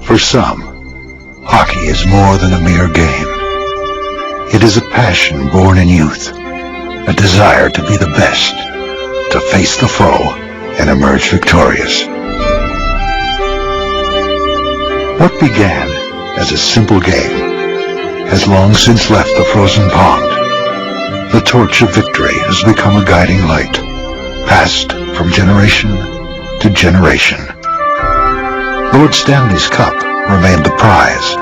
For some, hockey is more than a mere game. It is a passion born in youth, a desire to be the best, to face the foe and emerge victorious. What began as a simple game has long since left the frozen pond. The torch of victory has become a guiding light, passed from generation to generation. Lord Stanley's Cup remained the prize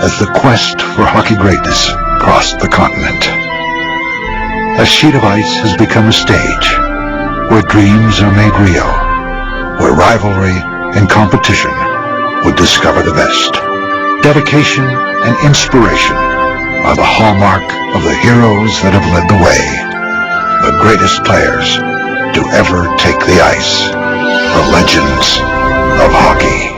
as the quest for hockey greatness crossed the continent. A sheet of ice has become a stage where dreams are made real, where rivalry and competition would discover the best. Dedication and inspiration are the hallmark of the heroes that have led the way, the greatest players to ever take the ice, the legends of hockey.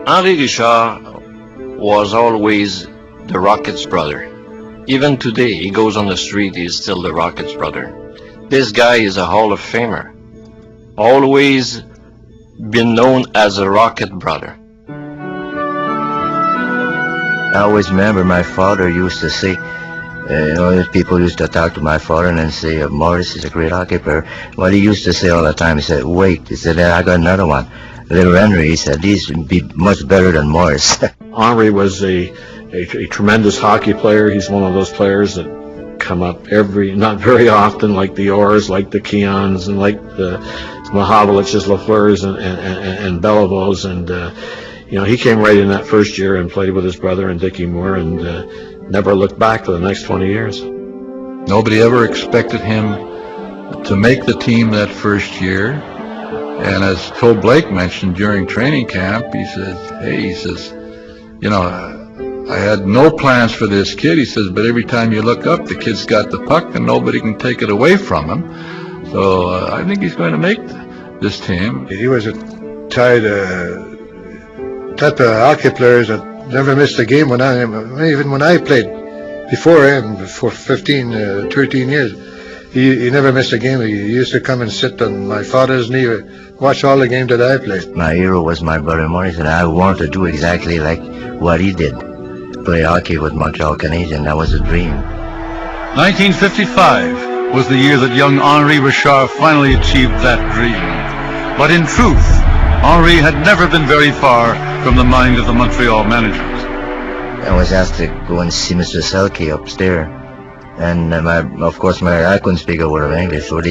Anri Rishar was always the Rocket's brother. Even today, he goes on the street, he's still the Rocket's brother. This guy is a Hall of Famer. Always been known as a Rocket brother. I always remember my father used to say, people used to talk to my father and say, Morris is a great hockey player. What he used to say all the time, he said, wait, he said, I got another one. Little Henry, he said, these would be much better than Morris. Henry was a tremendous hockey player. He's one of those players that come up not very often, like the Orrs, like the Keons, and like the Mahavliches, Lafleurs, and Beliveaus. And, he came right in that first year and played with his brother and Dickie Moore and never looked back for the next 20 years. Nobody ever expected him to make the team that first year. And as Phil Blake mentioned during training camp, he says, I had no plans for this kid. He says, but every time you look up, the kid's got the puck and nobody can take it away from him. So I think he's going to make this team. He was a type of hockey player that never missed a game. Even when I played before him, for 15, 13 years, he never missed a game. He used to come and sit on my father's knee, watch all the games that I played. My hero was my brother Morris, and I wanted to do exactly like what he did. Play hockey with Montreal Canadiens. That was a dream. 1955 was the year that young Anri Rishar finally achieved that dream. But in truth, Henri had never been very far from the mind of the Montreal management. I was asked to go and see Mr. Selke upstairs. And of course, I couldn't speak a word of English, so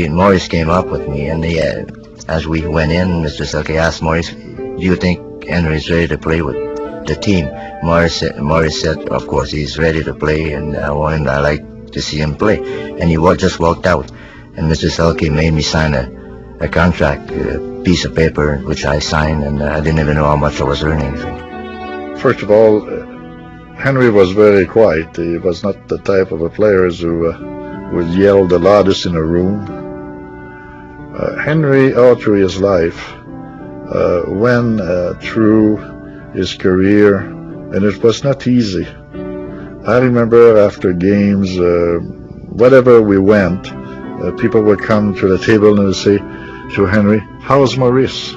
Morris came up with me, and as we went in, Mr. Selke asked Morris, do you think Henry's ready to play with the team? Morris said, of course, he's ready to play, and I like to see him play. And he just walked out, and Mr. Selke made me sign a contract, a piece of paper, which I signed, and I didn't even know how much I was earning. First of all, Henry was very quiet. He was not the type of a player who would yell the loudest in a room. Henry, all through his life, went through his career, and it was not easy. I remember after games, wherever we went, people would come to the table and say to Henry, how's Maurice?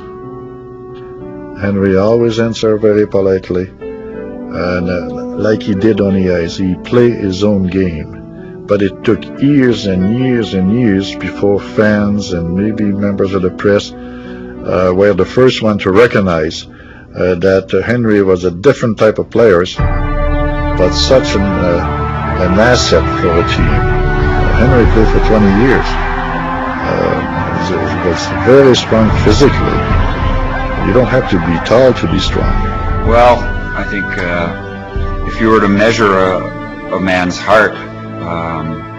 Henry always answered very politely, and like he did on the ice, he played his own game. But it took years and years and years before fans and maybe members of the press were the first one to recognize that Henry was a different type of player, but such an asset for a team. Henry played for 20 years. He was very strong physically. You don't have to be tall to be strong. Well, I think if you were to measure a man's heart,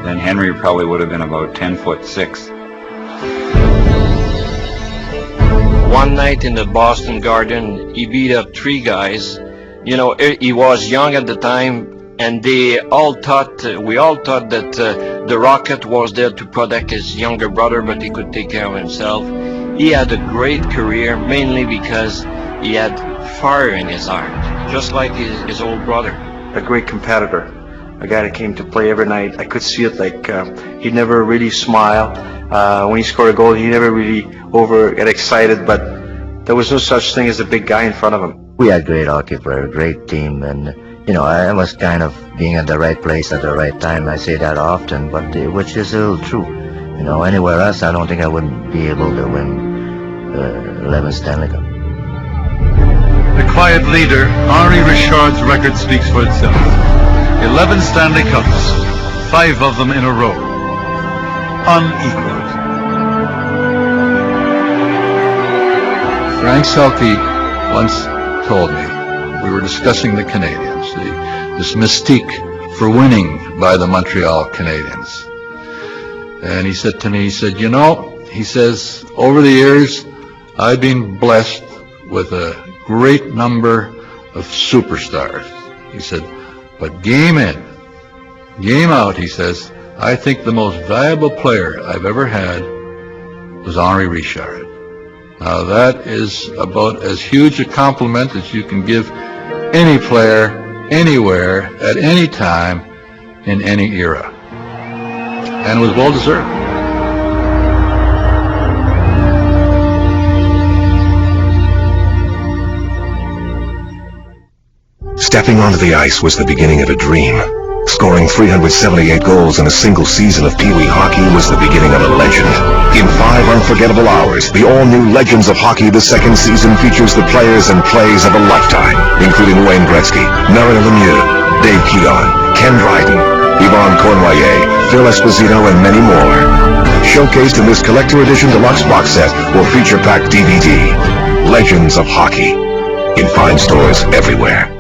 then Henry probably would have been about 10'6". One night in the Boston Garden, he beat up 3 guys. You know, he was young at the time, and we all thought that the Rocket was there to protect his younger brother, but he could take care of himself. He had a great career, mainly because he had fire in his heart, just like his old brother. A great competitor, a guy that came to play every night. I could see it, like he'd never really smile. When he scored a goal, he never really get excited, but there was no such thing as a big guy in front of him. We had great hockey player, great team, and you know, I was kind of being at the right place at the right time. I say that often, but which is a little true. You know, anywhere else, I don't think I would be able to win 11 Stanley Cup. The quiet leader, Anri Rishard's record speaks for itself. 11 Stanley Cups, 5 of them in a row. Unequaled. Frank Selke once told me, we were discussing the Canadiens, this mystique for winning by the Montreal Canadiens. And he said to me, he said, you know, he says, over the years, I've been blessed with a great number of superstars. He said, but game in, game out, he says, I think the most valuable player I've ever had was Anri Rishar. Now that is about as huge a compliment as you can give any player, anywhere, at any time, in any era. And it was well deserved. Stepping onto the ice was the beginning of a dream. Scoring 378 goals in a single season of Pee Wee hockey was the beginning of a legend. In 5 unforgettable hours, the all-new Legends of Hockey the second season features the players and plays of a lifetime, including Wayne Gretzky, Mario Lemieux, Dave Keon, Ken Dryden, Yvonne Cournoyer, Phil Esposito, and many more. Showcased in this collector edition deluxe box set or feature pack DVD. Legends of Hockey. In fine stores everywhere.